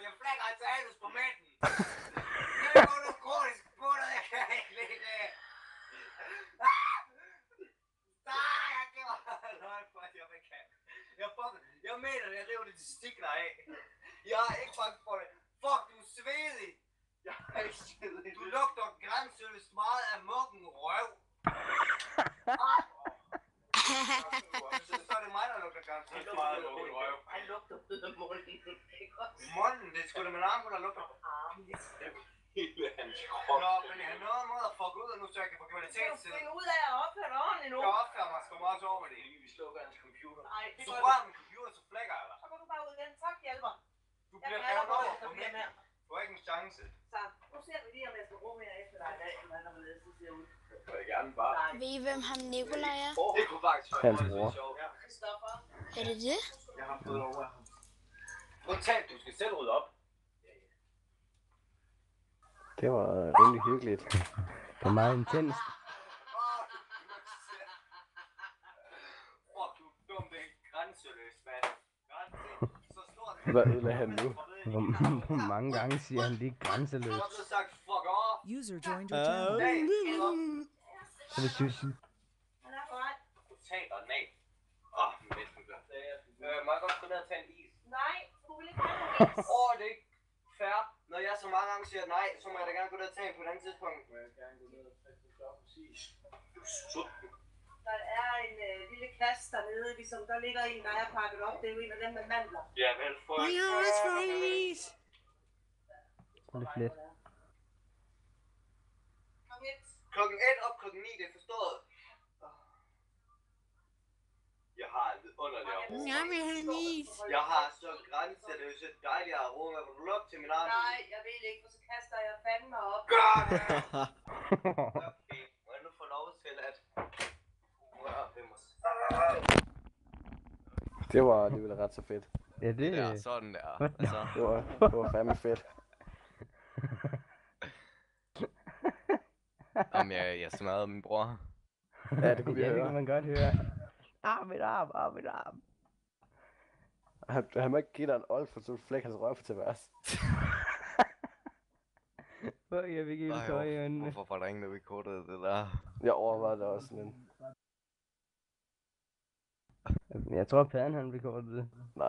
Jeg flækker altså anus på mænden. Det er jo kronisk smutter, jeg kan ikke lide det. Nej, jeg giver løg for, at jeg ikke kan. Jeg mener det, jeg river det til stikler af. Jeg er ikke bange for det. Fuck, du er svedig. Jeg er ikke svedig. Du lugter grænseløst meget af muggen røv. Så er det mig, der lugter grænseløst meget af muggen røv. Han lugter ud af munden. Munden, det er sgu da min arm, der lugter på armen. Hele hans krop. Nå, men jeg har noget måde at fuck ud af nu, så jeg kan få kvalitet til. Du finder ud af at opføre dig ordentligt nu. Jeg opfører mig sgu meget over med det. Vi slukker hans computer. Nej, hvis du rører min computer, så flækker jeg dig. Så går du bare ud igen. Tak, hjælper. Du bliver revet over på midten. Du har ikke en chance. Så, nu ser vi lige, om jeg skal rum her efter dig i dag, eller hvad der vil det ser ud. Det vil jeg gerne bare. Ved I, hvem ham Nikolaj er? Det kunne faktisk være Hans bror. sjovt. Christoffer. Er det det? Jeg har fået over ham. Undtagen, du skal selv rydde op. Det var rimelig hyggeligt. Det var meget intenst. Fuck, du er dum, det er grænseløst, mand. Så stort. Hvad ødelægger han nu? Hvor mange gange siger han lige grænseløst? Jeg har så sagt, fuck off. User joined your channel. Så det synes jeg. Han er på vej. Tag dig den af. Næsten gør. Må jeg godt gå ned og tage en is? Nej, du vil ikke have en is. Det er ikke fair. Når jeg så mange gange siger nej, så må jeg da gerne gå ned og tage en på et andet tidspunkt. Må jeg gerne gå ned og tage en klar præcis. Du er sulten. Der er en lille kasse dernede, ligesom der ligger en, der er pakket op. Det er jo en af dem med mandler. Ja, vel, for... Det er lidt let. Klokken 1 op, klokken 9, det er forstået. Jeg har en vidunderlig aroma. Jeg vil have en is. Jeg har så grænseløse dejlige aroma. Vil du lukke til min arm? Nej, jeg vil ikke, for så kaster jeg fandme op. Gør det! Okay, må jeg nu få lov til at røre ved mig? Det var alligevel ret så fedt. Ja, det er sådan der. Altså. Det var fandme fedt. Jamen, jeg smadrede min bror. Ja, det kunne vi Ja, det høre. kan man godt høre. Mit arm. Han må ikke give dig en old, for så flækker hans røv til værs. Jeg fik ikke tøj i øjnene. Hvorfor var der ingen, der recordede det der? Jeg overvejede det også, men... Jeg tror, padden han recordede det. Nej.